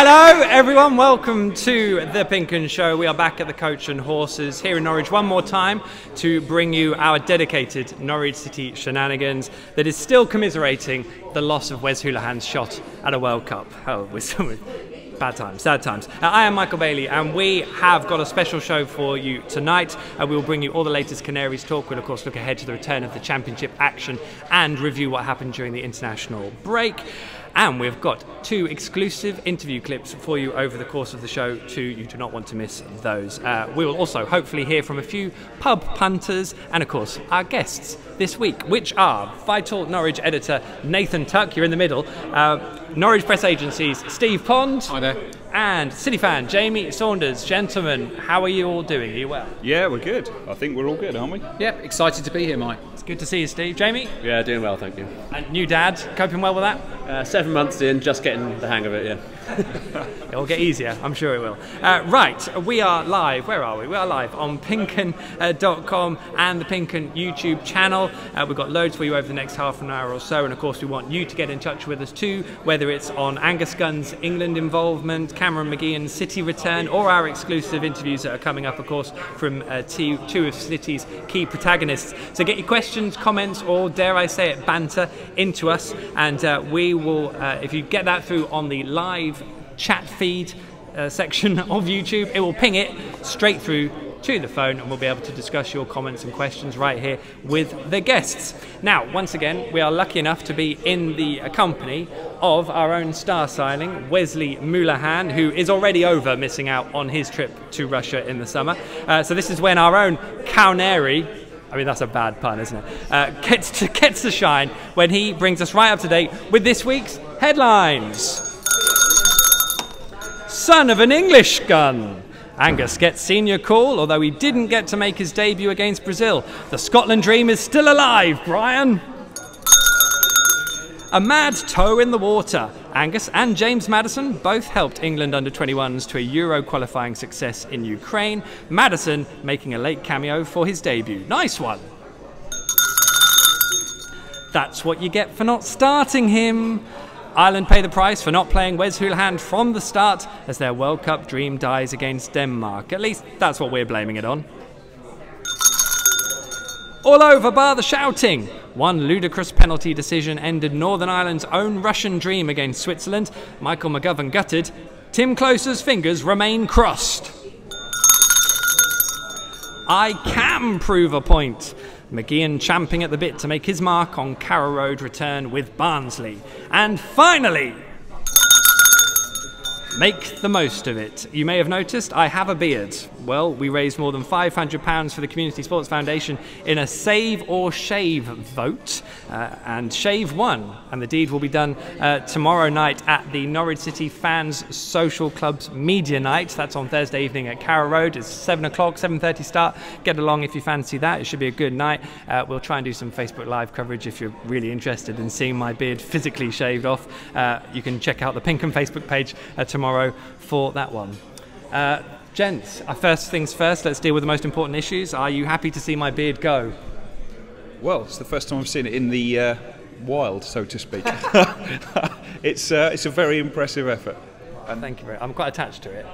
Hello everyone, welcome to the PinkUn show. We are back at the Coach and Horses here in Norwich one more time to bring you our dedicated Norwich City shenanigans that is still commiserating the loss of Wes Hoolahan's shot at a World Cup. Oh, we're still with bad times, sad times. I am Michael Bailey and we have got a special show for you tonight. We will bring you all the latest Canaries talk. We'll of course look ahead to the return of the championship action and review what happened during the international break. And we've got 2 exclusive interview clips for you over the course of the show too. You do not want to miss those. We will also hopefully hear from a few pub punters and of course our guests this week, which are Vital Norwich editor Nathan Tuck, you're in the middle, Norwich Press Agency's Steve Pond. Hi there. And City fan Jamie Saunders. Gentlemen, how are you all doing? Are you well? Yeah, we're good. I think we're all good, aren't we? Yep, excited to be here, Mike. It's good to see you, Steve. Jamie? Yeah, doing well, thank you. And new dad, coping well with that? 7 months in, just getting the hang of it, yeah. It'll get easier, I'm sure it will. Right, we are live. Where are we? We are live on PinkUn.com and the PinkUn YouTube channel. We've got loads for you over the next half an hour or so, and of course we want you to get in touch with us too, whether it's on Angus Gunn's England involvement, Cameron McGeehan's City return, or our exclusive interviews that are coming up, of course, from 2 of City's key protagonists. So get your questions, comments, or dare I say it, banter into us, and we will, if you get that through on the live chat feed section of YouTube, it will ping it straight through to the phone and we'll be able to discuss your comments and questions right here with the guests. Now, once again, we are lucky enough to be in the company of our own star signing, Wesley Hoolahan, who is already over missing out on his trip to Russia in the summer. So this is when our own Canary, I mean that's a bad pun, isn't it, gets to shine when he brings us right up to date with this week's headlines. Son of an English gun. Angus gets senior call, although he didn't get to make his debut against Brazil. The Scotland dream is still alive, Brian. A mad toe in the water. Angus and James Maddison both helped England under-21s to a Euro qualifying success in Ukraine. Maddison making a late cameo for his debut. Nice one. That's what you get for not starting him. Ireland pay the price for not playing Wes Hoolahan from the start as their World Cup dream dies against Denmark. At least that's what we're blaming it on. All over bar the shouting. One ludicrous penalty decision ended Northern Ireland's own Russian dream against Switzerland. Michael McGovern gutted. Tim Closer's fingers remain crossed. I can prove a point. McGeehan champing at the bit to make his mark on Carrow Road return with Barnsley. And finally, make the most of it. You may have noticed I have a beard. Well, we raised more than £500 for the Community Sports Foundation in a save or shave vote, and shave won. And the deed will be done tomorrow night at the Norwich City Fans Social Club's Media Night. That's on Thursday evening at Carrow Road. It's 7 o'clock, 7:30 start. Get along if you fancy that. It should be a good night. We'll try and do some Facebook Live coverage if you're really interested in seeing my beard physically shaved off. You can check out the PinkUn Facebook page tomorrow for that one. Gents, first things first, let's deal with the most important issues. Are you happy to see my beard go? Well, it's the first time I've seen it in the wild, so to speak. It's a very impressive effort. Thank you very much. I'm quite attached to it.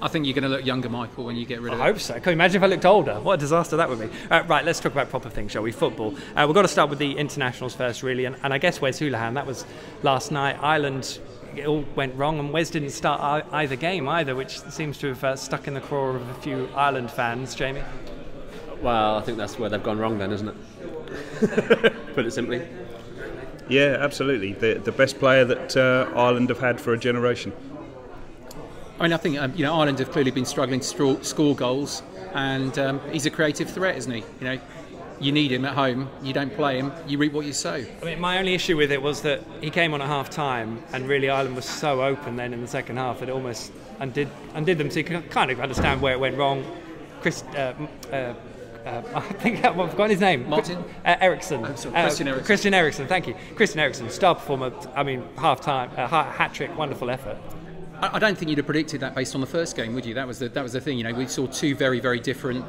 I think you're going to look younger, Michael, when you get rid of it. I hope so. Can you imagine if I looked older? What a disaster that would be. Right, let's talk about proper things, shall we? Football. We've got to start with the internationals first, really. And I guess Wes Hoolahan, that was last night. Ireland, it all went wrong, and Wes didn't start either game either, which seems to have stuck in the craw of a few Ireland fans. Jamie? Well, I think that's where they've gone wrong then, isn't it? Put it simply. Yeah, absolutely. The best player that Ireland have had for a generation. I mean, I think Ireland have clearly been struggling to score goals, and he's a creative threat, isn't he? You need him at home. You don't play him, you reap what you sow. I mean, my only issue with it was that he came on at half-time, and really Ireland was so open then in the second half that it almost undid them. So you can kind of understand where it went wrong. I think I've forgotten his name. Martin Eriksson. Christian Eriksson. Christian Eriksson. Thank you. Christian Eriksson, star performer. I mean, half-time, hat trick, wonderful effort. I don't think you'd have predicted that based on the first game, would you? That was the thing. We saw 2 very, very different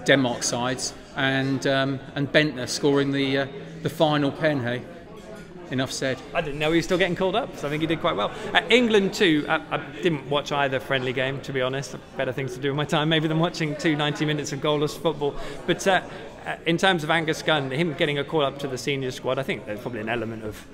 Denmark sides, and Bentner scoring the final pen. Hey, enough said. I didn't know he was still getting called up, so I think he did quite well. England too, I didn't watch either friendly game, to be honest. Better things to do with my time maybe than watching 90 minutes of goalless football. But in terms of Angus Gunn, him getting a call up to the senior squad, I think there's probably an element of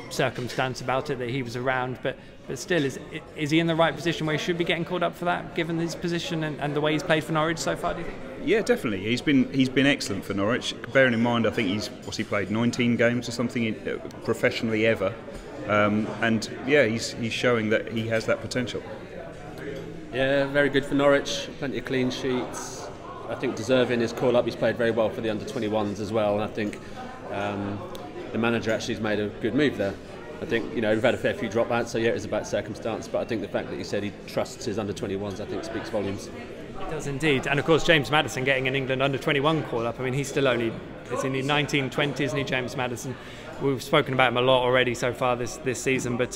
circumstance about it that he was around, but still, is he in the right position where he should be getting called up for that, given his position and the way he's played for Norwich so far, do you think? Yeah, definitely. He's been excellent for Norwich. Bearing in mind, I think he played 19 games or something professionally ever, and yeah, he's showing that he has that potential. Yeah, very good for Norwich. Plenty of clean sheets. I think deserving his call up. He's played very well for the under-21s as well, and I think the manager actually has made a good move there. I think, we've had a fair few dropouts, so yeah, it's about circumstance, but I think the fact that he said he trusts his under-21s, I think speaks volumes. It does indeed. And of course, James Maddison getting an England under-21 call up. I mean, he's still only, it's in the 1920s, isn't he, James Maddison? We've spoken about him a lot already so far this season, but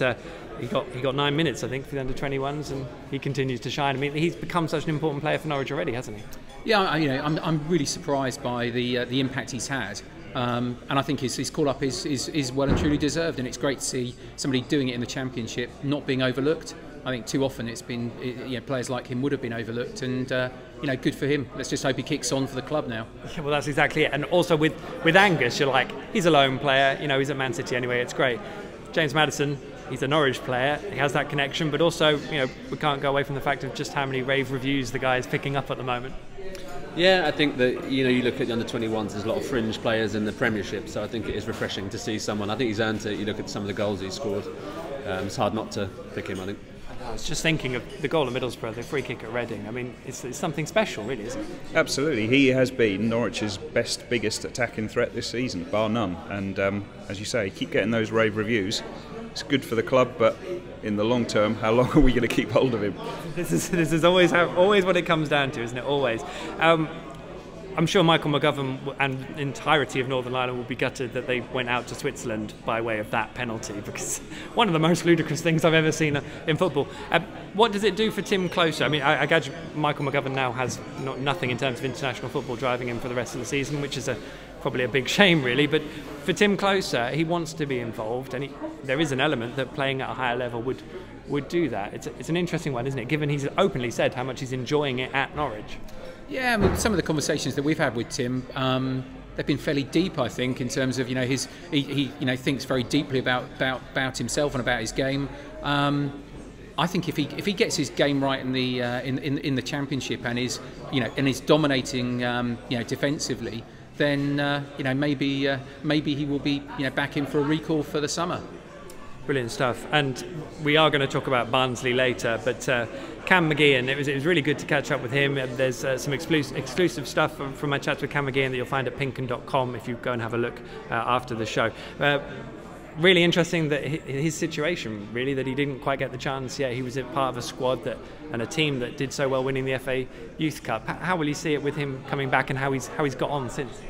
he got 9 minutes, I think, for the under-21s, and he continues to shine. I mean, he's become such an important player for Norwich already, hasn't he? Yeah, I'm really surprised by the impact he's had. And I think his call-up is well and truly deserved, and it's great to see somebody doing it in the Championship not being overlooked. I think too often it's been players like him would have been overlooked, and good for him. Let's just hope he kicks on for the club now. Yeah, well, that's exactly it. And also with Angus, you're like, he's a lone player. He's at Man City anyway. It's great. James Maddison, he's a Norwich player. He has that connection, but also we can't go away from the fact of just how many rave reviews the guy is picking up at the moment. Yeah, I think that you look at the under-21s, there's a lot of fringe players in the Premiership, so I think it is refreshing to see someone. I think he's earned it. You look at some of the goals he's scored. It's hard not to pick him, I think. I was just thinking of the goal at Middlesbrough, the free kick at Reading. I mean, it's something special, really, isn't it? Absolutely. He has been Norwich's biggest attacking threat this season, bar none. And as you say, keep getting those rave reviews. It's good for the club, but in the long term, how long are we going to keep hold of him? This is always what it comes down to, isn't it? Always. I'm sure Michael McGovern and the entirety of Northern Ireland will be gutted that they went out to Switzerland by way of that penalty, because one of the most ludicrous things I've ever seen in football. What does it do for Tim Closer? I mean, I gauge Michael McGovern now has nothing in terms of international football driving him for the rest of the season, which is probably a big shame, really. But for Tim Closer, he wants to be involved, and there is an element that playing at a higher level would do that. It's an interesting one, isn't it? Given he's openly said how much he's enjoying it at Norwich. Yeah, I mean, some of the conversations that we've had with Tim, they've been fairly deep, I think, in terms of he thinks very deeply about himself and about his game. I think if he gets his game right in the Championship and is dominating defensively, then maybe he will be back in for a recall for the summer. Brilliant stuff. And we are going to talk about Barnsley later, but Cam McGeehan, it was really good to catch up with him. There's some exclusive stuff from my chats with Cam McGeehan that you'll find at PinkUn.com if you go and have a look after the show. Really interesting that his situation, really, that he didn't quite get the chance. Yeah, he was part of a squad and a team that did so well winning the FA Youth Cup. How will you see it with him coming back, and how he's got on since?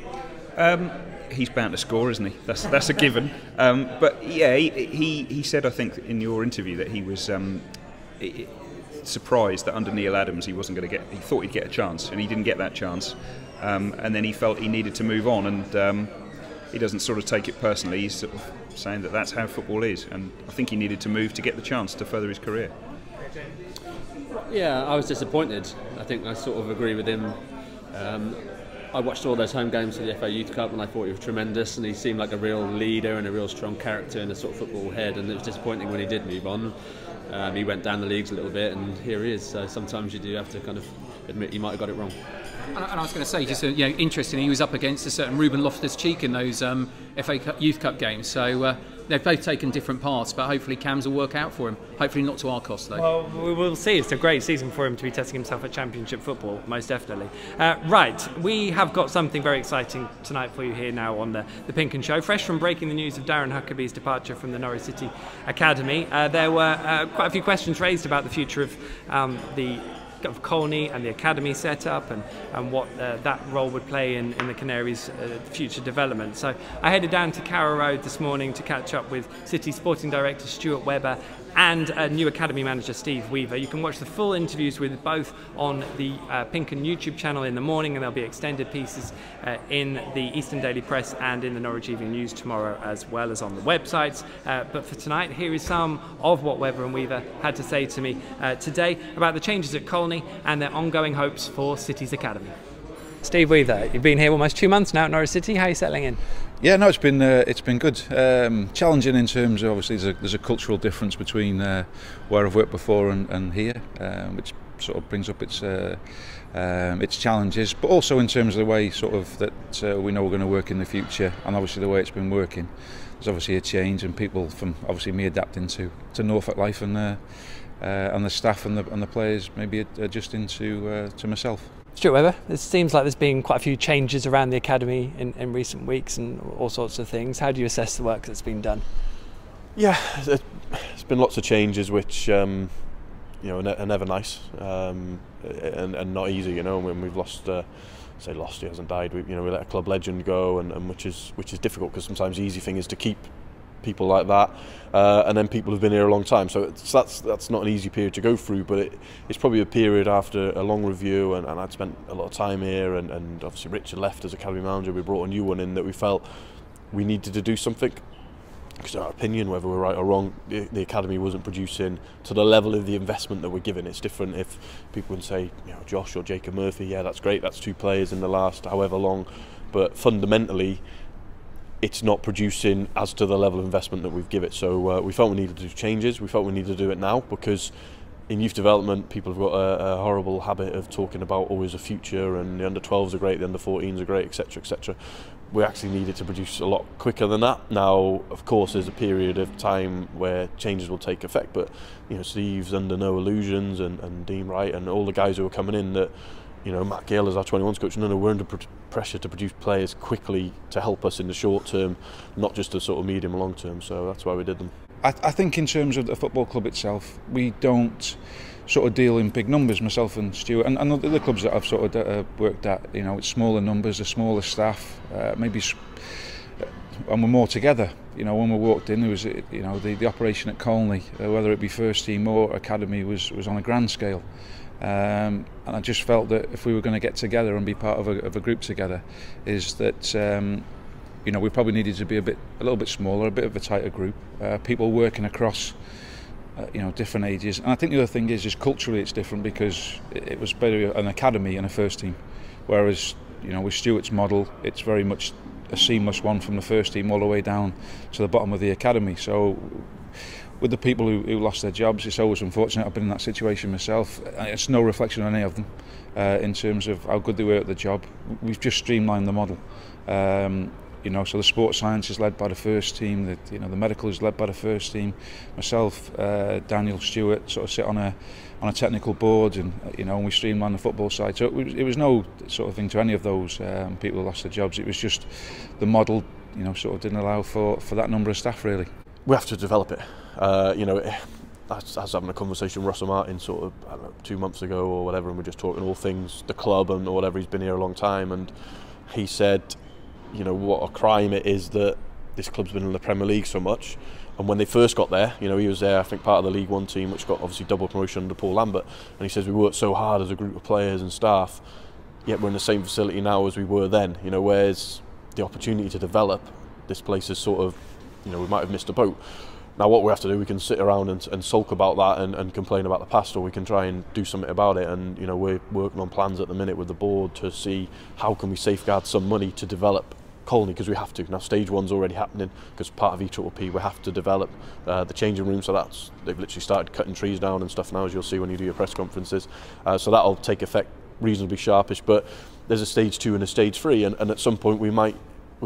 He's bound to score, isn't he? That's a given. But yeah, he said, I think, in your interview that he was surprised that under Neil Adams he wasn't going to get. He thought he'd get a chance, and he didn't get that chance. And then he felt he needed to move on, and he doesn't sort of take it personally. He's sort of saying that that's how football is, and I think he needed to move to get the chance to further his career. Yeah, I was disappointed. I think I sort of agree with him. I watched all those home games of the FA Youth Cup and I thought he was tremendous, and he seemed like a real leader and a real strong character and a sort of football head, and it was disappointing when he did move on. He went down the leagues a little bit, and here he is. So sometimes you do have to kind of admit you might have got it wrong. And I was going to say, just interesting, he was up against a certain Ruben Loftus-Cheek in those FA Youth Cup games. So they've both taken different paths, but hopefully Cam's will work out for him. Hopefully not to our cost, though. Well, we'll see. It's a great season for him to be testing himself at Championship football, most definitely. Right, we have got something very exciting tonight for you here now on the PinkUn Show. Fresh from breaking the news of Darren Huckabee's departure from the Norwich City Academy, there were quite a few questions raised about the future of Colney and the academy setup and what that role would play in the Canaries' future development. So I headed down to Carrow Road this morning to catch up with City Sporting Director Stuart Webber. and new Academy manager Steve Weaver. You can watch the full interviews with both on the PinkUn YouTube channel in the morning, and there'll be extended pieces in the Eastern Daily Press and in the Norwich Evening News tomorrow, as well as on the websites. But for tonight, here is some of what Weaver and Weaver had to say to me today about the changes at Colney and their ongoing hopes for City's Academy. Steve Weaver, you've been here almost 2 months now at Norwich City. How are you settling in? Yeah, no, it's been good. Challenging in terms of, obviously there's a cultural difference between where I've worked before and here, which sort of brings up its challenges, but also in terms of the way sort of that we know we're going to work in the future, and obviously the way it's been working. There's obviously a change, and people from obviously me adapting to Norfolk life, and the staff and the players maybe adjusting to myself. Stuart Weber, it seems like there's been quite a few changes around the academy in recent weeks and all sorts of things. How do you assess the work that's been done? Yeah, there's been lots of changes which are never nice and not easy. You know, when we've lost, he hasn't died. We let a club legend go, and which is difficult, because sometimes the easy thing is to keep people like that, and then people have been here a long time, so that's not an easy period to go through, but it's probably a period after a long review, and I'd spent a lot of time here, and obviously Richard left as academy manager. We brought a new one in that we felt we needed to do something, because in our opinion, whether we're right or wrong, the academy wasn't producing to the level of the investment that we're giving. It's different if people can say, Josh or Jacob Murphy, yeah, that's great, that's 2 players in the last however long, but fundamentally it's not producing as to the level of investment that we've given it. So we felt we needed to do changes. We felt we needed to do it now, because in youth development, people have got a horrible habit of talking about always a future, and the under 12s are great, the under 14s are great, etc, etc. We actually needed to produce a lot quicker than that. Now, of course, there's a period of time where changes will take effect, but Steve's under no illusions, and Dean Wright and all the guys who are coming in, that Matt Gale as our 21s coach, we're under pressure to produce players quickly to help us in the short term, not just the sort of medium and long term. So that's why we did them. I think in terms of the football club itself, we don't sort of deal in big numbers, myself and Stuart, and the clubs that I've sort of worked at, it's smaller numbers, a smaller staff, and we're more together. When we walked in, there was the operation at Colney, whether it be first team or academy, was on a grand scale. And I just felt that if we were going to get together and be part of a group together, is that we probably needed to be a little bit smaller, a bit of a tighter group, people working across different ages. And I think the other thing is culturally it's different, because it was better an academy and a first team, whereas with Stuart's model, it's very much a seamless one from the first team all the way down to the bottom of the academy. So with the people who lost their jobs, it's always unfortunate. I've been in that situation myself. It's no reflection on any of them in terms of how good they were at the job. We've just streamlined the model. So the sports science is led by the first team. The medical is led by the first team. Myself, Daniel, Stuart sort of sit on a technical board, and we streamline the football side. So it was no sort of thing to any of those people who lost their jobs. It was just the model, sort of didn't allow for that number of staff really. We have to develop it. I was having a conversation with Russell Martin sort of, I don't know, 2 months ago or whatever, and we're just talking all things the club and whatever. He's been here a long time, and he said, what a crime it is that this club's been in the Premier League so much. And when they first got there, he was there, I think, part of the League One team, which got obviously double promotion under Paul Lambert. And he says we worked so hard as a group of players and staff, yet we're in the same facility now as we were then. Where's the opportunity to develop? This place is sort of, we might have missed a boat. Now what we have to do, we can sit around and sulk about that and complain about the past, or we can try and do something about it. And we're working on plans at the minute with the board to see how can we safeguard some money to develop Colney, because we have to. Now stage 1's already happening, because part of EPP we have to develop the changing room, so they've literally started cutting trees down and stuff now, as you'll see when you do your press conferences. So that'll take effect reasonably sharpish, but there's a stage 2 and a stage 3, and at some point we're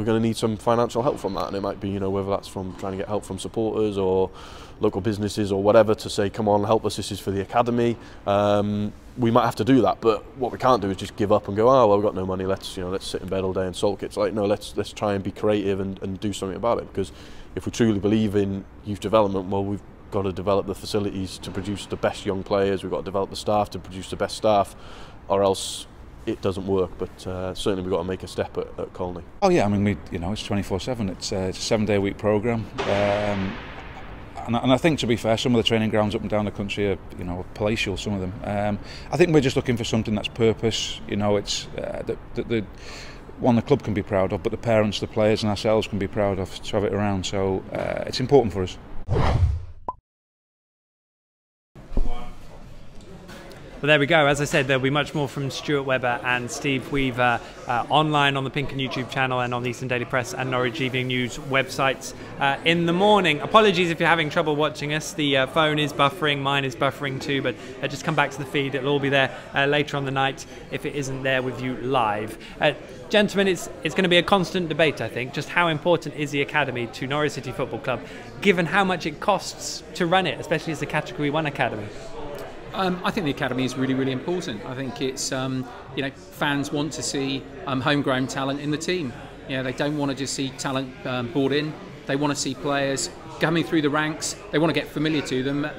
going to need some financial help from that, and it might be whether that's from trying to get help from supporters or local businesses or whatever, to say come on, help us, this is for the academy. We might have to do that, but what we can't do is just give up and go, oh well, we've got no money, let's sit in bed all day and sulk. It's like, no, let's try and be creative and do something about it, because if we truly believe in youth development, well, we've got to develop the facilities to produce the best young players, we've got to develop the staff to produce the best staff, or else it doesn't work. But certainly we've got to make a step at Colney. Oh yeah, I mean, it's 24/7. It's a 7-day-a-week programme. and I think, to be fair, some of the training grounds up and down the country are, you know, palatial, some of them. I think we're just looking for something that's purpose. You know, it's that the one the club can be proud of, but the parents, the players and ourselves can be proud of to have it around. So it's important for us. Well, there we go. As I said, there'll be much more from Stuart Webber and Steve Weaver online on the PinkUn YouTube channel and on the Eastern Daily Press and Norwich Evening News websites in the morning. Apologies if you're having trouble watching us. The phone is buffering, mine is buffering too, but just come back to the feed. It'll all be there later on the night if it isn't there with you live. Gentlemen, it's going to be a constant debate, I think, just how important is the academy to Norwich City Football Club, given how much it costs to run it, especially as a Category 1 academy. I think the academy is really, really important. I think it's, you know, fans want to see homegrown talent in the team. You know, they don't want to just see talent brought in. They want to see players coming through the ranks. They want to get familiar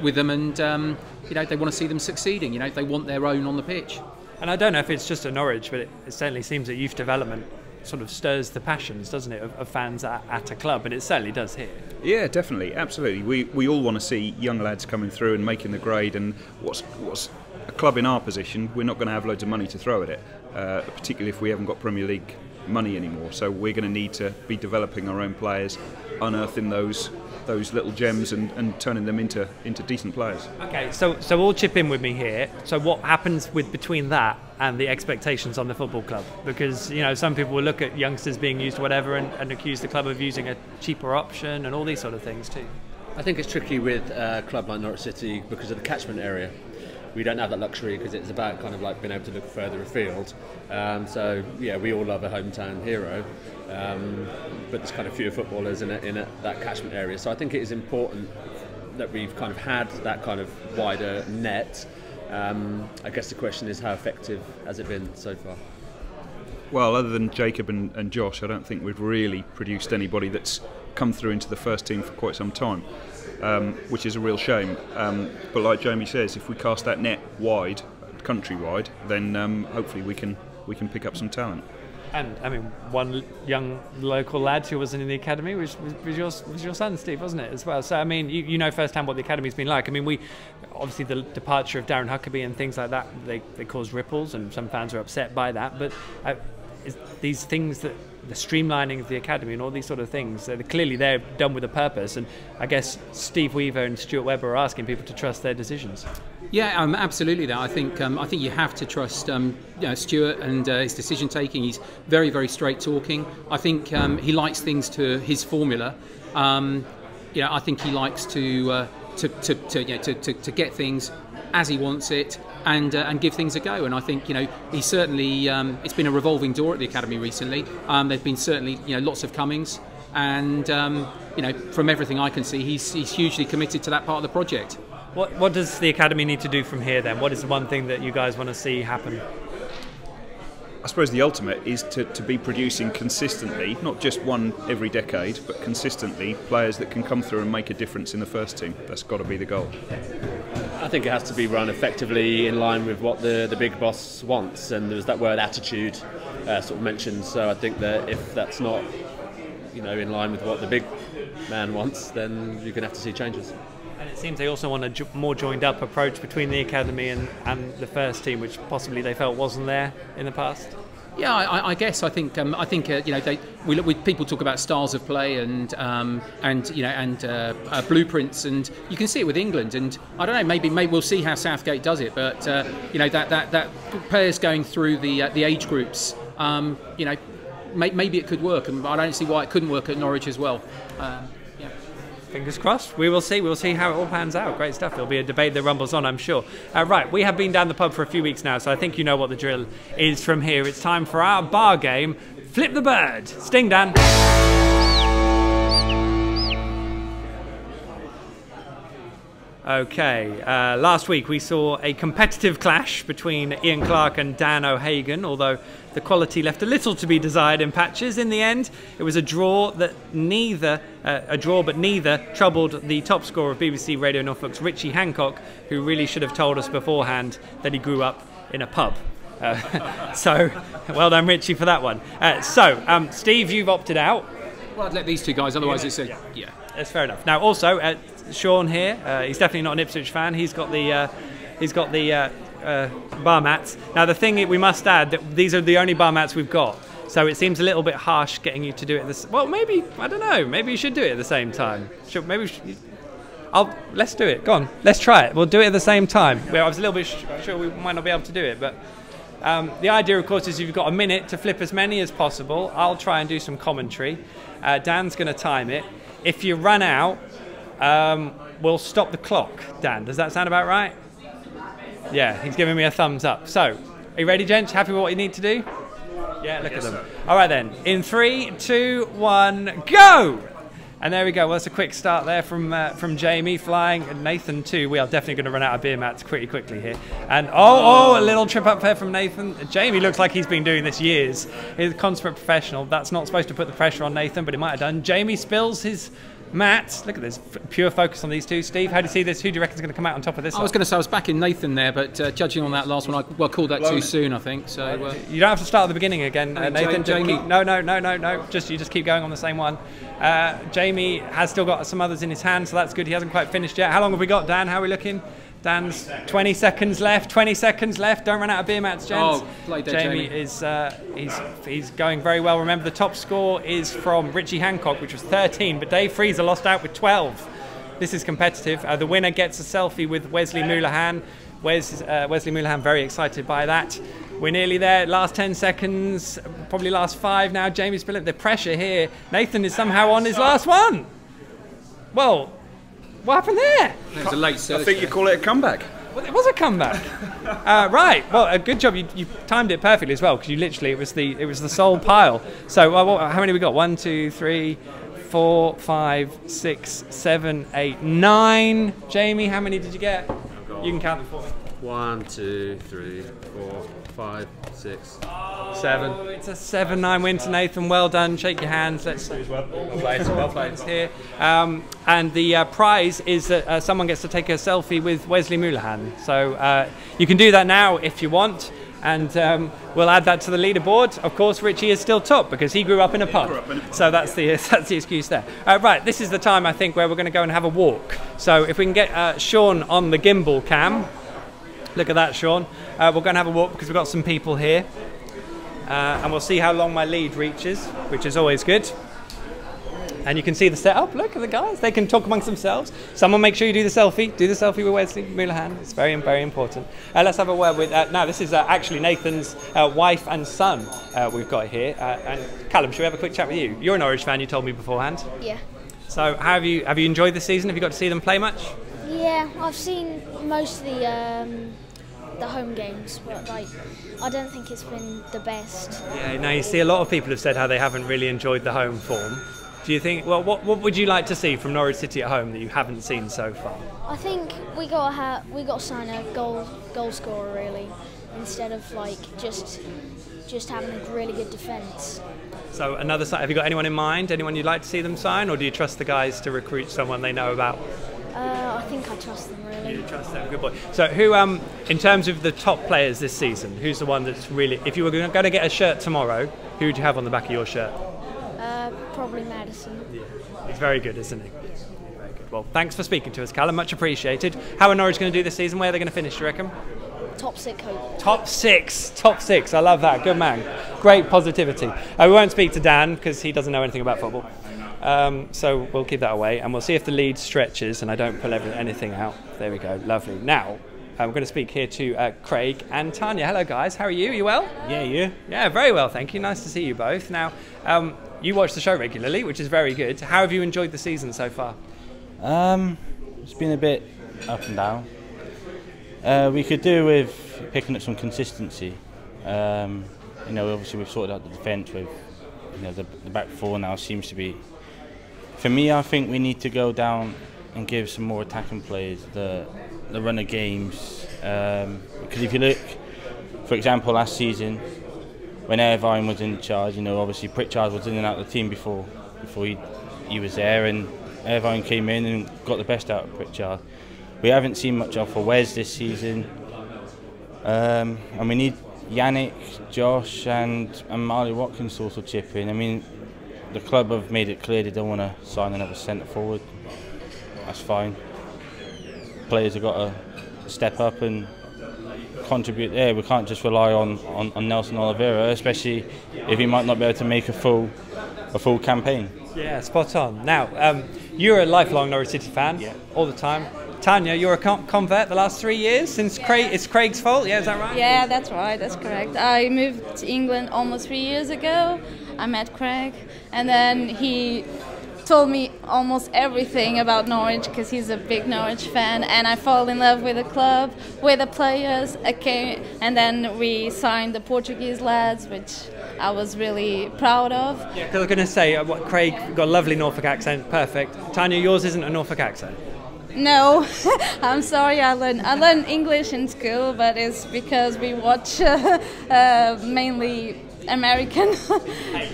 with them, and you know, they want to see them succeeding. You know, they want their own on the pitch. And I don't know if it's just at Norwich, but it certainly seems that youth development sort of stirs the passions, doesn't it, of fans at a club, and it certainly does here. Yeah, definitely, absolutely. We all want to see young lads coming through and making the grade, and what's a club in our position, we're not going to have loads of money to throw at it, particularly if we haven't got Premier League money anymore. So we're going to need to be developing our own players, unearthing those little gems and turning them into decent players. Okay, so all chip in with me here. So what happens between that and the expectations on the football club? Because, you know, some people will look at youngsters being used whatever and accuse the club of using a cheaper option and all these sort of things too. I think it's tricky with a club like Norwich City because of the catchment area. We don't have that luxury because it's about kind of like being able to look further afield. So yeah, we all love a hometown hero, but there's kind of fewer footballers in that catchment area. So I think it is important that we've kind of had that kind of wider net. I guess the question is, how effective has it been so far? Well, other than Jacob and Josh, I don't think we've really produced anybody that's come through into the first team for quite some time, which is a real shame. But like Jamie says, if we cast that net wide, countrywide, then hopefully we can pick up some talent. And I mean, one young local lad who wasn't in the academy was your son, Steve, wasn't it, as well? So I mean, you know firsthand what the academy's been like. I mean, we obviously the departure of Darren Huckabee and things like that, they cause ripples, and some fans are upset by that. But these things, that the streamlining of the academy and all these sort of things, clearly they're done with a purpose. And I guess Steve Weaver and Stuart Webber are asking people to trust their decisions. Yeah, absolutely. That I think you have to trust Stuart and his decision taking. He's very, very straight talking. I think he likes things to his formula. I think he likes to get things as he wants it and give things a go. And I think he certainly it's been a revolving door at the academy recently. There've been certainly lots of comings, and from everything I can see, he's hugely committed to that part of the project. What does the academy need to do from here then? What is the one thing that you guys want to see happen? I suppose the ultimate is to be producing consistently, not just one every decade, but consistently players that can come through and make a difference in the first team. That's got to be the goal. I think it has to be run effectively in line with what the big boss wants, and there's that word attitude sort of mentioned. So I think that if that's not in line with what the big man wants, then you're going to have to see changes. And it seems they also want a more joined-up approach between the academy and the first team, which possibly they felt wasn't there in the past. Yeah, I guess I think people talk about styles of play and blueprints, and you can see it with England. And I don't know, maybe we'll see how Southgate does it. But that players going through the age groups, maybe it could work, and I don't see why it couldn't work at Norwich as well. Fingers crossed. We will see. We'll see how it all pans out. Great stuff. There'll be a debate that rumbles on, I'm sure. Right, we have been down the pub for a few weeks now, so I think you know what the drill is from here. It's time for our bar game. Flip the bird. Sting, Dan. Okay, last week we saw a competitive clash between Ian Clark and Dan O'Hagan, although the quality left a little to be desired in patches. In the end, it was a draw but neither troubled the top scorer of BBC Radio Norfolk's Richie Hancock, who really should have told us beforehand that he grew up in a pub. So, well done, Richie, for that one. Steve, you've opted out. Well, I'd let these two guys, otherwise it's a... Yeah, that's fair enough. Now, also... Sean here. He's definitely not an Ipswich fan. He's got the bar mats. Now the thing we must add that these are the only bar mats we've got. So it seems a little bit harsh getting you to do it this. Well, maybe I don't know. Maybe you should do it at the same time. Let's do it. Go on. Let's try it. We'll do it at the same time. I was a little bit sure we might not be able to do it, but the idea, of course, is you've got a minute to flip as many as possible. I'll try and do some commentary. Dan's going to time it. If you run out, we'll stop the clock. Dan, does that sound about right? Yeah, he's giving me a thumbs up. So, are you ready, gents? Happy with what you need to do? Yeah, look at them. All right then. In 3, 2, 1, go! And there we go. Well, that's a quick start there from Jamie flying. And Nathan too. We are definitely going to run out of beer mats pretty quickly here. And a little trip up there from Nathan. Jamie looks like he's been doing this years. He's a consummate professional. That's not supposed to put the pressure on Nathan, but it might have done. Jamie spills his mat. Look at this. Pure focus on these two. Steve, how do you see this? Who do you reckon is going to come out on top of this? I was going to say I was backing Nathan there, but judging on that last one, I called that too soon, I think. So you don't have to start at the beginning again, Nathan. Jamie. No. You just keep going on the same one. Jamie has still got some others in his hand, so that's good. He hasn't quite finished yet. How long have we got, Dan? How are we looking? Dan's 20 seconds left. 20 seconds left. Don't run out of beer mats, gents. Jamie is he's going very well. Remember, the top score is from Richie Hancock, which was 13, but Dave Freezer lost out with 12. This is competitive. The winner gets a selfie with Wesley Hoolahan. Wesley Hoolahan very excited by that. We're nearly there. Last 10 seconds, probably last 5 now. Jamie's feeling the pressure here. Nathan is somehow on his last one. Well, what happened there? It was a late surge. I think you call it a comeback. Well, it was a comeback. Right. Well, a good job. You timed it perfectly as well, because you literally it was the sole pile. So how many we got? 1, 2, 3, 4, 5, 6, 7, 8, 9. Jamie, how many did you get? You can count them for me. 1, 2, 3, 4, 5, 6, 7. Oh, it's a 7-9 win to Nathan. Well done. Shake your hands. Let's well played here. And the prize is that someone gets to take a selfie with Wesley Hoolahan. So you can do that now if you want. And we'll add that to the leaderboard. Of course, Richie is still top because he grew up in a pub. So that's the excuse there. Right, this is the time, I think, where we're going to go and have a walk. So if we can get Sean on the gimbal cam. Look at that, Sean. We're going to have a walk because we've got some people here. And we'll see how long my lead reaches, which is always good. And you can see the setup. Look at the guys. They can talk amongst themselves. Someone make sure you do the selfie. Do the selfie with Wesley Hoolahan. It's very, very important. Let's have a word with... now, this is actually Nathan's wife and son we've got here. And Callum, should we have a quick chat with you? You're a Norwich fan, you told me beforehand. Yeah. So have you enjoyed the season? Have you got to see them play much? Yeah, I've seen most of the home games, but I don't think it's been the best. Yeah, now you see a lot of people have said how they haven't really enjoyed the home form. Do you think? Well, what would you like to see from Norwich City at home that you haven't seen so far? I think we got to sign a goal scorer really, instead of like just having a really good defence. So another side. Have you got anyone in mind? Anyone you'd like to see them sign, or do you trust the guys to recruit someone they know about? I think I trust them really. You trust them, good boy. So who, in terms of the top players this season, who's the one that's really? If you were going to get a shirt tomorrow, who would you have on the back of your shirt? Probably Maddison. Yeah. He's very good, isn't he? Yeah. Very good. Well, thanks for speaking to us, Callum. Much appreciated. How are Norwich going to do this season? Where are they going to finish, do you reckon? Top 6, hope. Top six. I love that. Good man. Great positivity. We won't speak to Dan because he doesn't know anything about football. So we'll keep that away, and we'll see if the lead stretches and I don't pull anything out. There we go. Lovely. Now, we're going to speak here to Craig and Tanya. Hello, guys. How are you? Are you well? Yeah, you? Yeah, very well, thank you. Nice to see you both. Now, you watch the show regularly, which is very good. How have you enjoyed the season so far? It's been a bit up and down. We could do with picking up some consistency. Obviously we've sorted out the defence with, the back four now seems to be. For me, I think we need to go down and give some more attacking players the run of games. Because if you look, for example, last season, when Irvine was in charge, obviously Pritchard was in and out of the team before he was there, and Irvine came in and got the best out of Pritchard. We haven't seen much of for Wes this season, and we need Yannick, Josh and Marley Watkins to also chip in. I mean, the club have made it clear they don't want to sign another centre forward. that's fine. Players have got to step up and contribute there. We can't just rely on Nelson Oliveira, especially if he might not be able to make a full campaign. Yeah, spot on. Now, you're a lifelong Norwich City fan, all the time. Tanya, you're a convert the last 3 years since it's Craig's fault, yeah, is that right? Yeah, that's right, that's correct. I moved to England almost 3 years ago. I met Craig, and then he told me almost everything about Norwich because he's a big Norwich fan, and I fell in love with the club, with the players. And then we signed the Portuguese lads, which I was really proud of. Yeah, because I was going to say, Craig got a lovely Norfolk accent, perfect. Tanya, yours isn't a Norfolk accent. No, I'm sorry. I learned English in school, but it's because we watch mainly American.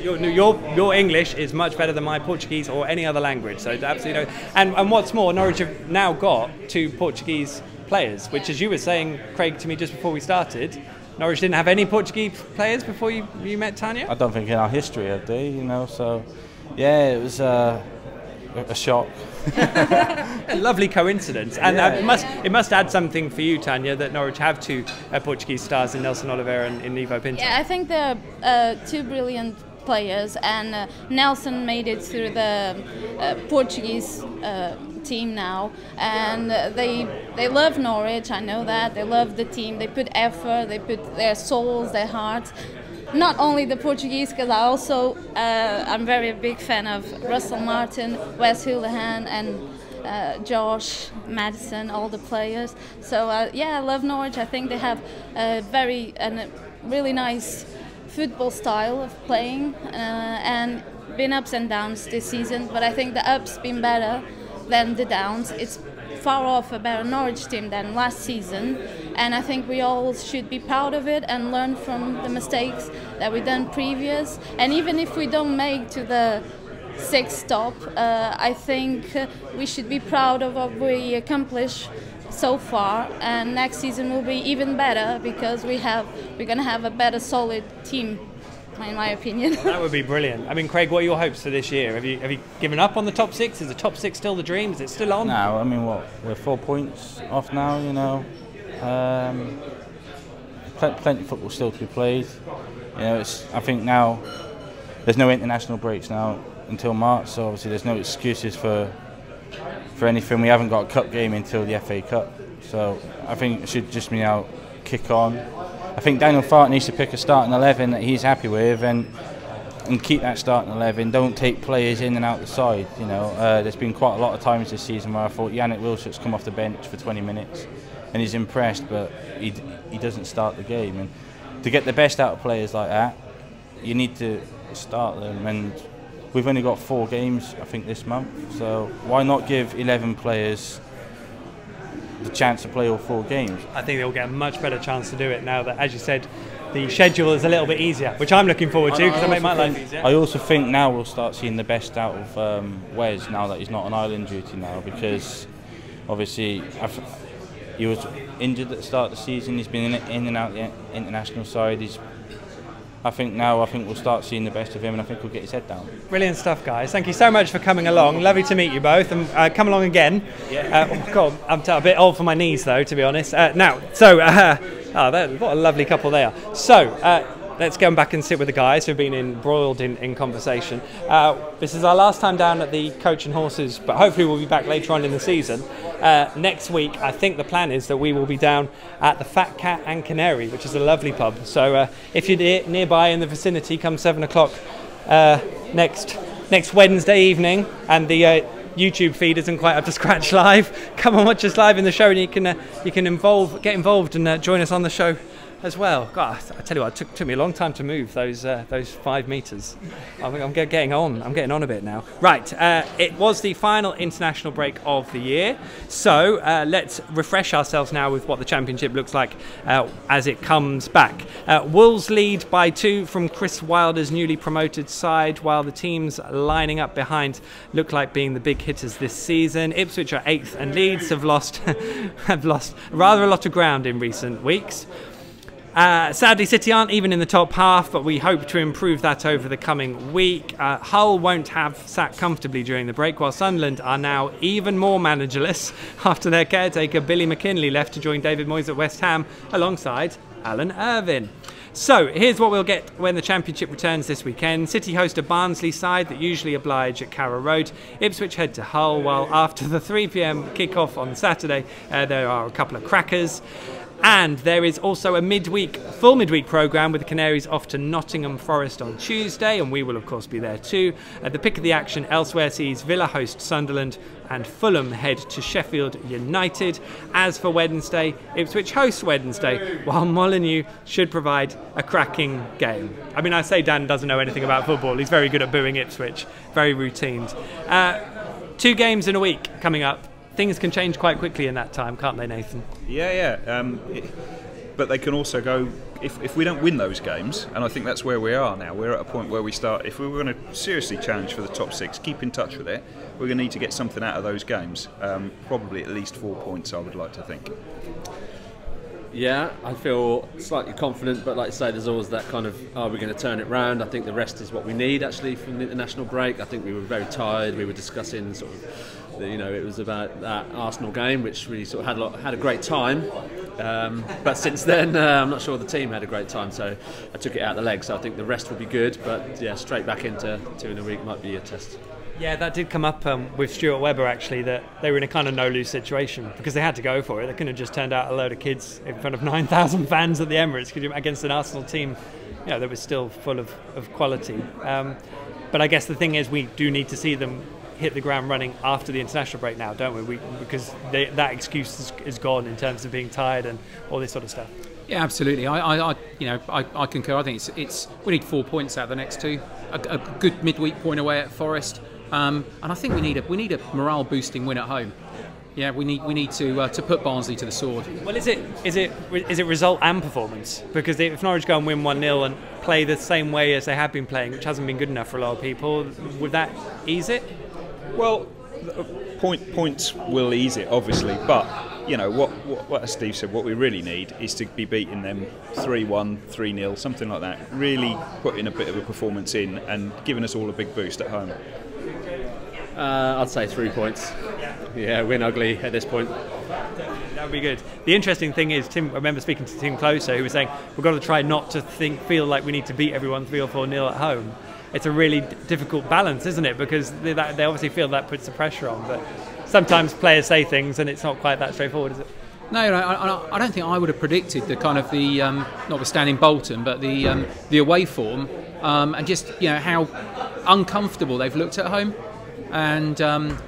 Your English is much better than my Portuguese or any other language. So absolutely no. And what's more, Norwich have now got 2 Portuguese players, which, as you were saying, Craig, to me just before we started, Norwich didn't have any Portuguese players before you met Tanya. I don't think in our history have they, you know. So yeah, it was a shock. A lovely coincidence, and it must add something for you, Tanya, that Norwich have 2 Portuguese stars in Nelson Oliveira and in Nivo Pinto. Yeah, I think they're 2 brilliant players, and Nelson made it through the Portuguese team now, and they love Norwich. I know that they love the team. They put effort, they put their souls, their hearts. Not only the Portuguese, because I'm very big fan of Russell Martin, Wes Hoolahan, and Josh, Maddison, all the players. So yeah, I love Norwich. I think they have a really nice football style of playing, and been ups and downs this season. But I think the ups been better than the downs. It's far off a better Norwich team than last season, and I think we all should be proud of it and learn from the mistakes that we done previous. And even if we don't make to the 6th top, I think we should be proud of what we accomplished so far, and next season will be even better because we're going to have a better solid team, in my opinion. That would be brilliant. I mean, Craig, what are your hopes for this year? Have you given up on the top 6? Is the top 6 still the dream? Is it still on? No, I mean, we're 4 points off now, you know. Plenty of football still to be played. You know, I think now there's no international breaks now until March, so obviously there's no excuses for anything. We haven't got a cup game until the FA Cup, so I think it should just now kick on. I think Daniel Farke needs to pick a starting 11 that he's happy with and keep that starting 11. Don't take players in and out the side. You know, there's been quite a lot of times this season where I thought Yannick Wilshuck's come off the bench for 20 minutes and he's impressed, but he doesn't start the game. And to get the best out of players like that, you need to start them. And we've only got 4 games, I think, this month. So why not give 11 players the chance to play all 4 games? I think they'll get a much better chance to do it now that, as you said, the schedule is a little bit easier, which I'm looking forward to because I make my life easier. I also think now we'll start seeing the best out of Wes now that he's not on island duty now, because obviously he was injured at the start of the season. He's been in and out the international side. I think we'll start seeing the best of him, and I think we'll get his head down. Brilliant stuff, guys. Thank you so much for coming along. Lovely to meet you both, and come along again. Yeah. God, I'm a bit old for my knees, though, to be honest. What a lovely couple they are. So, let's go back and sit with the guys who've been embroiled in conversation. This is our last time down at the Coach and Horses, but hopefully we'll be back later on in the season. Next week, I think the plan is that we will be down at the Fat Cat and Canary, which is a lovely pub. So if you're nearby in the vicinity, come 7 o'clock next Wednesday evening, and the YouTube feed isn't quite up to scratch live, come and watch us live in the show, and you can get involved and join us on the show as well. God, I tell you what, it took me a long time to move those 5 meters. I'm getting on a bit now. Right, it was the final international break of the year, so let's refresh ourselves now with what the Championship looks like as it comes back. Wolves lead by 2 from Chris Wilder's newly promoted side, while the teams lining up behind look like being the big hitters this season. Ipswich are 8th, and Leeds have lost rather a lot of ground in recent weeks. Sadly, City aren't even in the top half, but we hope to improve that over the coming week. Hull won't have sat comfortably during the break, while Sunderland are now even more managerless after their caretaker Billy McKinley left to join David Moyes at West Ham alongside Alan Irvine. So here's what we'll get when the Championship returns this weekend. City host a Barnsley side that usually oblige at Carrow Road. Ipswich head to Hull, while after the 3 p.m. kick-off on Saturday, there are a couple of crackers. And there is also a full midweek programme with the Canaries off to Nottingham Forest on Tuesday, and we will of course be there too. The pick of the action elsewhere sees Villa host Sunderland and Fulham head to Sheffield United. As for Wednesday, Ipswich host Wednesday, while Molineux should provide a cracking game. I mean, I say Dan doesn't know anything about football. He's very good at booing Ipswich, very routine. 2 games in a week coming up. Things can change quite quickly in that time, can't they, Nathan? Yeah. But they can also go, if we don't win those games, and I think that's where we are now, we're at a point where we start, if we were going to seriously challenge for the top 6, keep in touch with it, we're going to need to get something out of those games. Probably at least 4 points, I would like to think. Yeah, I feel slightly confident, but like I say, there's always that kind of, are we going to turn it round? I think the rest is what we need actually from the international break. I think we were very tired. We were discussing sort of, it was about that Arsenal game, which we sort of had a great time. But since then, I'm not sure the team had a great time, so I took it out the leg. So I think the rest will be good, but yeah, straight back into 2 in a week might be a test. Yeah, that did come up with Stuart Webber actually, that they were in a kind of no-lose situation because they had to go for it. They couldn't have just turned out a load of kids in front of 9,000 fans at the Emirates against an Arsenal team, that was still full of quality. But I guess the thing is, we do need to see them hit the ground running after the international break now, don't we? Because that excuse is gone in terms of being tired and all this sort of stuff. Yeah, absolutely. I concur. I think it's we need 4 points out of the next 2. A good midweek point away at Forest. And I think we need a morale boosting win at home. Yeah, we need to put Barnsley to the sword. Well, is it result and performance? Because if Norwich go and win 1-0 and play the same way as they have been playing, which hasn't been good enough for a lot of people, would that ease it? Well, points will ease it, obviously, but what as Steve said, what we really need is to be beating them 3-1, 3-0, something like that. Really putting a bit of a performance in and giving us all a big boost at home. I'd say 3 points. Yeah, win ugly at this point. That would be good. The interesting thing is, I remember speaking to Tim Closer, who was saying we've got to try not to feel like we need to beat everyone 3 or 4-0 at home. It's a really difficult balance, isn't it? Because they obviously feel that puts the pressure on, but sometimes players say things and it's not quite that straightforward, is it? No, I don't think I would have predicted the kind of the notwithstanding Bolton, but the away form and just how uncomfortable they've looked at home. And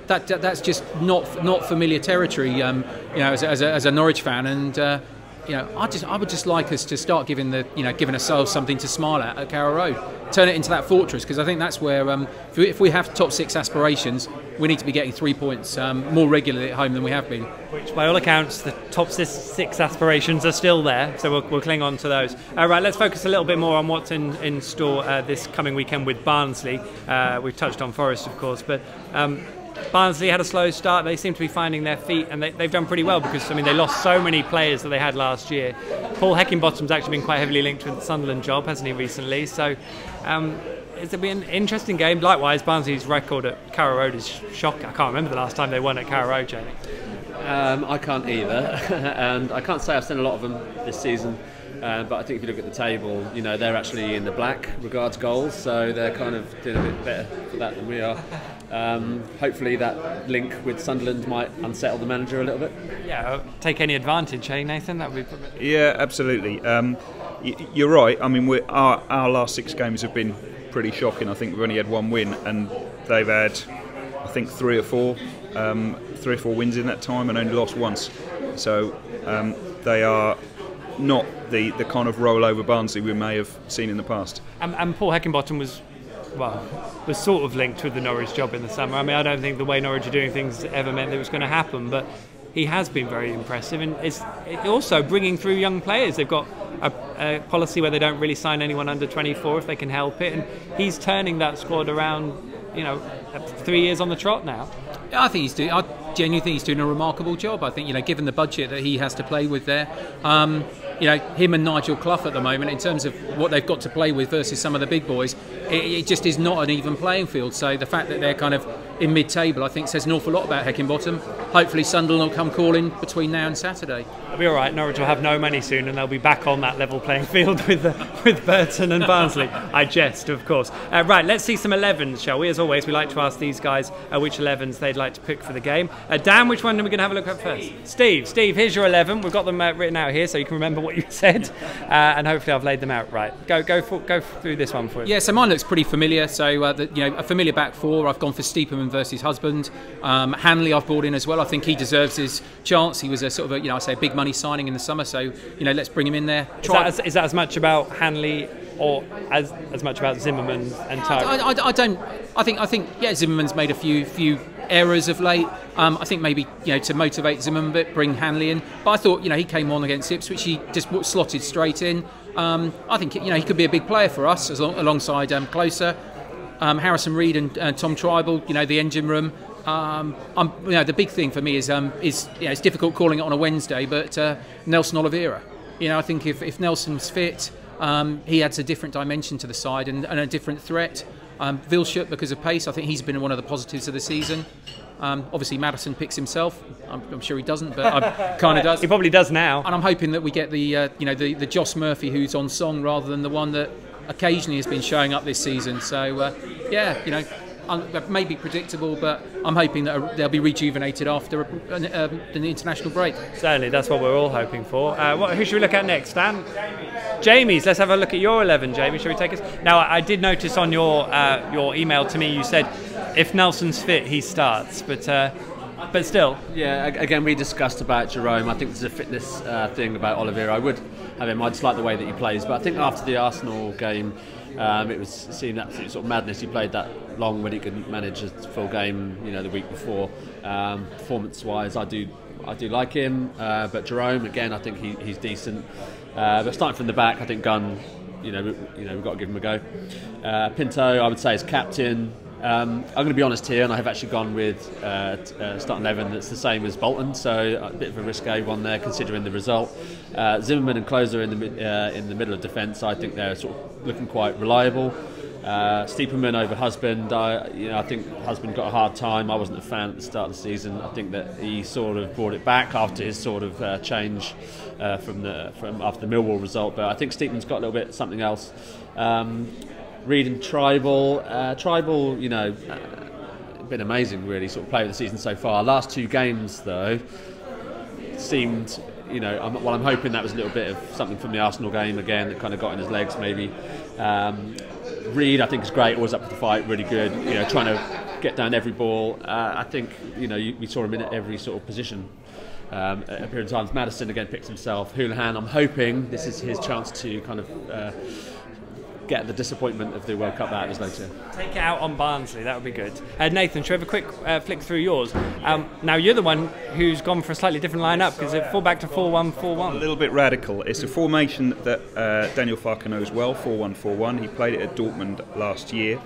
that's just not familiar territory, as a Norwich fan. And I would just like us to start giving ourselves something to smile at Carrow Road, turn it into that fortress, because I think that's where if we have top 6 aspirations, we need to be getting 3 points more regularly at home than we have been. Which, by all accounts, the top 6 aspirations are still there, so we'll cling on to those. Right, let's focus a little bit more on what's in store this coming weekend with Barnsley. We've touched on Forest, of course, but Barnsley had a slow start. They seem to be finding their feet, and they've done pretty well because they lost so many players that they had last year. Paul Heckingbottom's actually been quite heavily linked with the Sunderland job, hasn't he, recently? So it's been an interesting game. Likewise, Barnsley's record at Carrow Road is shocking. I can't remember the last time they won at Carrow Road, Jamie. I can't either, and I can't say I've seen a lot of them this season. But I think if you look at the table, they're actually in the black regards goals, so they're kind of doing a bit better for that than we are. Hopefully that link with Sunderland might unsettle the manager a little bit. Yeah, take any advantage, Nathan? That would be... Yeah, absolutely. You're right. I mean, our last 6 games have been pretty shocking. I think we've only had 1 win, and they've had, I think, 3 or 4 wins in that time, and only lost once. So they are not the kind of rollover Barnsley we may have seen in the past. And Paul Heckingbottom was sort of linked with the Norwich job in the summer. I mean, I don't think the way Norwich are doing things ever meant that it was going to happen, but he has been very impressive, and it's also bringing through young players. They've got a policy where they don't really sign anyone under 24 if they can help it, and he's turning that squad around, 3 years on the trot now. Yeah, I genuinely think he's doing a remarkable job. I think, given the budget that he has to play with there, him and Nigel Clough at the moment, in terms of what they've got to play with versus some of the big boys, it just is not an even playing field. So the fact that they're kind of in mid-table, I think, says an awful lot about Heckingbottom. Hopefully Sunderland will come calling between now and Saturday. It'll be all right. Norwich will have no money soon, and they'll be back on that level playing field with Burton and Barnsley. I jest, of course. Right, let's see some 11s, shall we? As always, we like to ask these guys which 11s they'd like to pick for the game. Dan, which one are we going to have a look at first? Steve, here's your 11. We've got them written out here, so you can remember what you said, and hopefully I've laid them out right. Go through this one for us. Yeah, so mine looks pretty familiar. So a familiar back four. I've gone for Steeperman versus Husband. Hanley I've brought in as well. I think he deserves his chance. He was a sort of a big money signing in the summer, so let's bring him in there. Is that as much about Hanley or as much about Zimmerman and Tyrone? I think Zimmerman's made a few errors of late. I think maybe to motivate Zimmerman a bit, bring Hanley in. But I thought he came on against Ipswich, he just slotted straight in. I think he could be a big player for us alongside Closer, Harrison Reed and Tom Tribal. The engine room. The big thing for me is it's difficult calling it on a Wednesday, but Nelson Oliveira. I think if Nelson's fit, he adds a different dimension to the side and a different threat. Vilshut, because of pace, I think he's been one of the positives of the season. Obviously, Maddison picks himself. I'm sure he doesn't, but kind of does. He probably does now. And I'm hoping that we get the Joss Murphy who's on song rather than the one that occasionally has been showing up this season. So maybe predictable, but I'm hoping that they'll be rejuvenated after an international break. Certainly, that's what we're all hoping for. Who should we look at next, Dan? Jamie's. Let's have a look at your 11, Jamie. Shall we take us? Now, I did notice on your email to me, you said if Nelson's fit, he starts, but still. Yeah, again, we discussed about Jerome. I think there's a fitness thing about Oliveira. I would have him. I just like the way that he plays, but I think after the Arsenal game, it seemed absolute sort of madness. He played that long when he couldn't manage a full game, the week before. Performance-wise, I do like him, but Jerome, again, I think he's decent. But starting from the back, I think Gunn, we've got to give him a go. Pinto, I would say, is captain. I'm going to be honest here, and I have actually gone with starting 11 that's the same as Bolton, so a bit of a risque one there considering the result. Zimmerman and Closer in the middle of defence, I think they're sort of looking quite reliable. Steeperman over Husband, I think Husband got a hard time. I wasn't a fan at the start of the season. I think that he sort of brought it back after his sort of change from after the Millwall result, but I think Steeperman's got a little bit something else. Reed and Tribal, been amazing really, sort of player of the season so far. Last two games though seemed, I'm hoping that was a little bit of something from the Arsenal game again that kind of got in his legs maybe. Reed I think is great, always up for the fight, really good, trying to get down every ball. I think we saw him in every sort of position. At a period of times. Maddison again picks himself. Hoolahan, I'm hoping this is his chance to kind of get the disappointment of the World Cup out of his legs here. Take it out on Barnsley, that would be good. Nathan, should we have a quick flick through yours? Now, you're the one who's gone for a slightly different line-up because it fall back to 4-1-4-1. A little bit radical. It's a formation that Daniel Farker knows well, 4-1-4-1. He played it at Dortmund last year.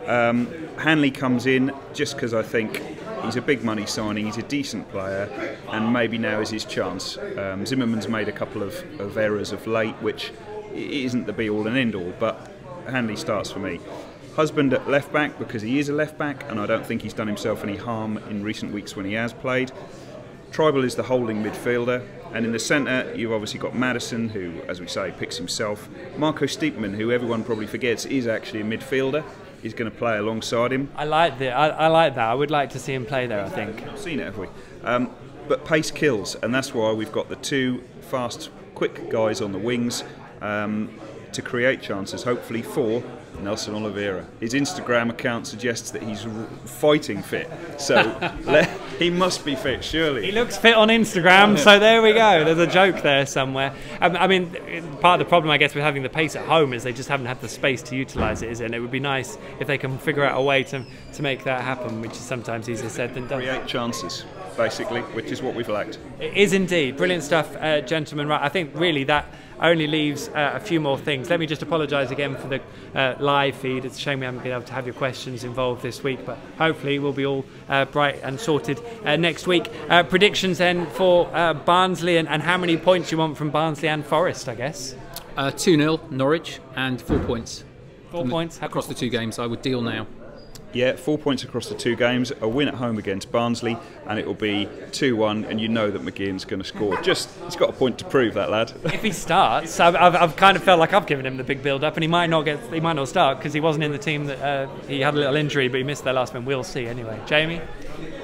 Hanley comes in just because I think he's a big money signing, he's a decent player, and maybe now is his chance. Zimmerman's made a couple of errors of late, which isn't the be-all and end-all, but Hanley starts for me. Husband at left-back because he is a left-back, and I don't think he's done himself any harm in recent weeks when he has played. Tribal is the holding midfielder, and in the centre you've obviously got Maddison, who, as we say, picks himself. Marco Steepman, who everyone probably forgets is actually a midfielder, is going to play alongside him. I like that. I would like to see him play there, I think. We've seen it, have we? But pace kills, and that's why we've got the two fast, quick guys on the wings to create chances, hopefully for Nelson Oliveira. His Instagram account suggests that he's fighting fit, so he must be fit, surely. He looks fit on Instagram, so there we go. There's a joke there somewhere. I mean, part of the problem, I guess, with having the pace at home is they just haven't had the space to utilise it, is it? And it would be nice if they can figure out a way to make that happen, which is sometimes easier said than done. Create chances. basically, which is what we've lacked. It is indeed. Brilliant stuff, gentlemen. Right, I think really that only leaves a few more things. Let me just apologise again for the live feed. It's a shame we haven't been able to have your questions involved this week, but hopefully we'll be all bright and sorted next week. Predictions then for Barnsley, and how many points you want from Barnsley and Forest, I guess? 2-0 Norwich and 4 points. 4 points across the 2 games. I would deal now. Yeah, 4 points across the 2 games, a win at home against Barnsley, and it will be 2-1, and you know that McGeehan's going to score. He's got a point to prove, that lad. If he starts, I've kind of felt like I've given him the big build-up, and he might not start because he wasn't in the team that he had a little injury, but he missed their last one. We'll see anyway. Jamie?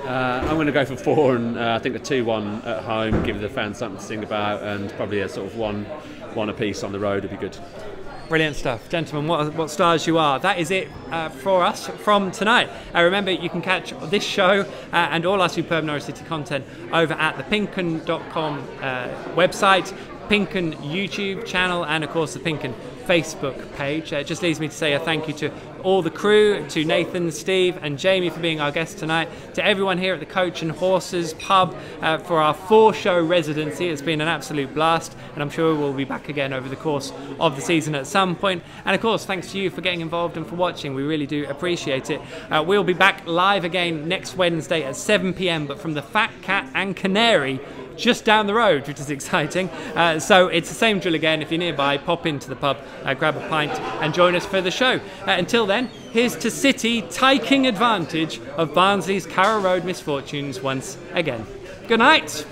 I'm going to go for 4, and I think a 2-1 at home, give the fans something to sing about, and probably a sort of one apiece on the road would be good. Brilliant stuff. Gentlemen, what stars you are. That is it for us from tonight. Remember, you can catch this show and all our superb Norwich City content over at the PinkUn.com website, PinkUn YouTube channel, and of course the PinkUn Facebook page. It just leaves me to say a thank you to all the crew, to Nathan, Steve and Jamie for being our guests tonight, to everyone here at the Coach and Horses pub for our 4-show residency. It's been an absolute blast, and I'm sure we'll be back again over the course of the season at some point. And of course, thanks to you for getting involved and for watching. We really do appreciate it. We'll be back live again next Wednesday at 7 p.m, but from the Fat Cat and Canary just down the road, which is exciting. So it's the same drill again. If you're nearby, pop into the pub, grab a pint and join us for the show. Until then, here's to City taking advantage of Barnsley's Carrow Road misfortunes once again. Good night.